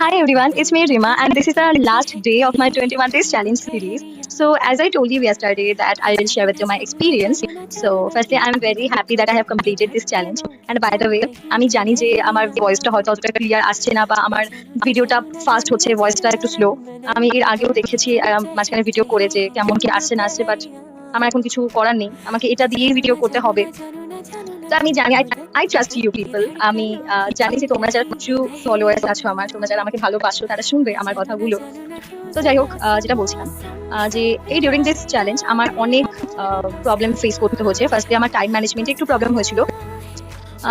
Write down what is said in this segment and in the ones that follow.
Hi everyone, it's me Rima, and this is the last day of my 21 days challenge series. So, as I told you yesterday, that I will share with you my experience. So, firstly, I'm very happy that I have completed this challenge. And by the way, আমি জানি যে আমার ভয়েসটা হয়তো অতটা clear আসছে না বা আমার ভিডিওটা ফাস্ট হচ্ছে, ভয়েসটা একটু স্লো। আমি এর আগেও দেখেছি মাঝখানে ভিডিও করে যে কেমন কি আসছে না আসছে, বাট আমার এখন কিছু করার নেই, আমাকে এটা দিয়েই ভিডিও করতে হবে। তো আমি জানি আই ট্রাস্ট ইউ পিপল। আমি জানি যে তোমরা যারা ট্রু ফলোয়ার্স আছো আমার, তোমরা যারা আমাকে ভালোবাসো, তারা শুনবে আমার কথাগুলো। তো যাই হোক, যেটা বলছিলাম, যে এই ডিউরিং দিস চ্যালেঞ্জ আমার অনেক প্রবলেম ফেস করতে হচ্ছে। ফার্স্টলি আমার টাইম ম্যানেজমেন্টে একটু প্রবলেম হয়েছিল।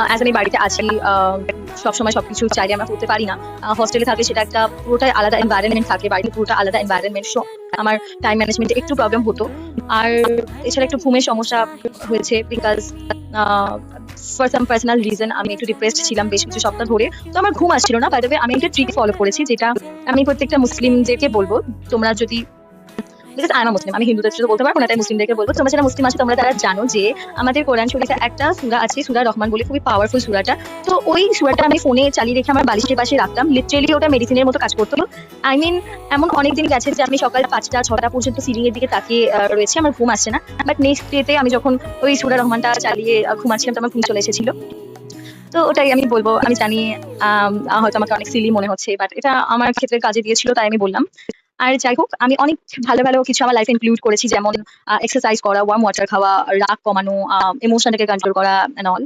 অ্যাজ আমি বাড়িতে আছি, সবসময় সবকিছু চাইলে আমরা করতে পারি না। হস্টেলে থাকলে সেটা একটা পুরোটাই আলাদা এনভায়রনমেন্ট থাকে, বাড়িতে পুরোটা আলাদা এনভায়রনমেন্ট। সো আমার টাইম ম্যানেজমেন্টে একটু প্রবলেম হতো। আর এছাড়া একটু ঘুমের সমস্যা হয়েছে, because for some personal reason আমি একটু ডিপ্রেসড ছিলাম বেশ কিছু সপ্তাহ ধরে। তো আমার ঘুম আসছিল না। বাই দ্য ওয়ে, আমি একটা ট্রিক ফলো করেছি, যেটা আমি প্রত্যেকটা মুসলিমদেরকে বলবো। তোমরা যদি, বিকজ আই এম মুসলিম, আমি হিন্দুদের শুধু বলতে পারবো না, তাই মুসলিমদেরকে বলবো। তোমরা যারা মুসলিম আছো তোমরা তারা জানো যে আমাদের কোরআন শরীফে একটা সূরা আছে, সূরা রহমান বলে, খুবই পাওয়ারফুল সূরাটা। তো ওই সূরাটা আমি ফোনে চালিয়ে রেখে আমার বালিশের পাশে রাখতাম। লিটারেলি ওটা মেডিসিনের মতো কাজ করতো। আই মিন, এমন অনেকদিন গেছে যে আমি সকাল 5টা 6টা পর্যন্ত সিলিং এর দিকে তাকিয়ে রয়েছে, আমার ঘুম আসছে না। বাট নেক্সট ডেতে আমি যখন ওই সূরা রহমানটা চালিয়ে ঘুমাচ্ছিলাম, তো আমার ঘুম চলে এসেছিল। তো ওটাই আমি বলবো। আমি জানি হয়তো আমাকে অনেক সিলি মনে হচ্ছে, বাট এটা আমার ক্ষেত্রে কাজে দিয়েছিল, তাই আমি বললাম। আর যাই হোক, আমি অনেক ভালো ভালো কিছু আমার লাইফে ইনক্লুড করেছি, যেমন এক্সারসাইজ করা, ওয়ার্ম ওয়াটার খাওয়া, রাগ কমানো, ইমোশনটাকে কন্ট্রোল করা এন্ড অল।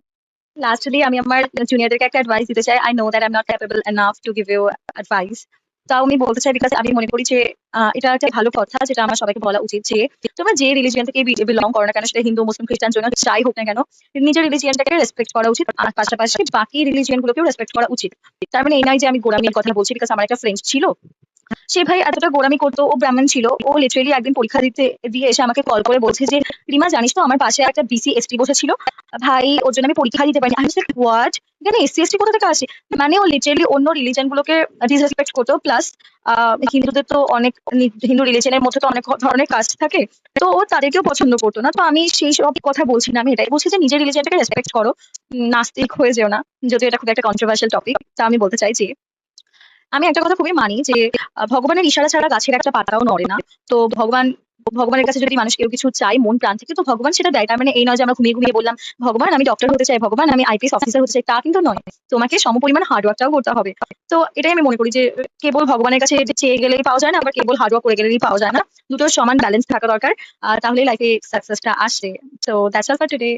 লাস্টলি আমি আমার জুনিয়রদেরকে একটা অ্যাডভাইস দিতে চাই। I know that I am not capable enough to give you advice. তাও আমি বলতে চাই, বিকজ আমি মনে করি যে এটা একটা ভালো কথা, যেটা আমার সবাইকে বলা উচিত, যে তোমরা যে রিলিজিয়ন থেকে বিলং করো না কেন, সেটা হিন্দু মুসলিম খ্রিস্টান জন্য যাই হোক না কেন, নিজের রিলিজিয়নটাকে রেসপেক্ট করা উচিত, আর পাশাপাশি বাকি রিলিজিয়ন গুলোকেও রেসপেক্ট করা উচিত। তার মানে এই নয় যে আমি গোঁড়ামির কথা বলছি, বিকজ আমার একটা ফ্রেন্ড ছিল, সে ভাই এতটা গোঁড়ামি করতো। ও ব্রাহ্মণ ছিল। ও লিটারেলি একদিন পরীক্ষা দিতে দিয়ে এসে আমাকে কল করে বলছে যে, রিমা জানিস তো আমার পাশে একটা বিসি এসটি বসেছিল, ভাই ওর জন্য আমি পরীক্ষা দিতে পারিনি। আমি হোয়াট, এখানে এসসি এসটি কোথা থেকে আসে? মানে ও লিটারেলি অন্য রিলিজন গুলোকে ডিসরেসপেক্ট করতো। প্লাস হিন্দুদের তো অনেক, হিন্দু রিলিজনের মধ্যে তো অনেক ধরনের কাস্ট থাকে, তো ও তাদেরকেও পছন্দ করতো না। তো আমি সেই সব কথা বলছি না, আমি এটাই বলছি যে নিজের রিলিজনটাকে রেসপেক্ট করো, নাস্তিক হয়ে যেও না। যদিও এটা খুব একটা কন্ট্রোভার্সিয়াল টপিক, তা আমি বলতে চাই যে আমি একটা কথা খুবই মানি, যে ভগবানের ইশারা ছাড়া গাছের একটা পাতাও নড়ে না। তো ভগবানের কাছে যদি মানুষ কেউ কিছু চাই মন প্রাণ থেকে, তো ভগবান সেটা দেয়। তার মানে এই নয় যে আমরা ঘুমিয়ে ঘুমিয়ে বললাম, ভগবান আমি ডক্টর হতে চাই, ভগবান আমি আইপিএস অফিসার হতে চাই, তা কিন্তু নয়। তোমাকে সমপরিমাণ হার্ডওয়ার্কটাও করতে হবে। তো এটাই আমি মনে করি যে কেবল ভগবানের কাছে চেয়ে গেলেই পাওয়া যায় না, আবার কেবল হার্ডওয়ার্ক করে গেলেই পাওয়া যায় না। দুটোর সমান ব্যালেন্স থাকা দরকার। তাহলেই লাইফে সাকসেসটা আসে। তো দ্যাটস অল ফর টুডে।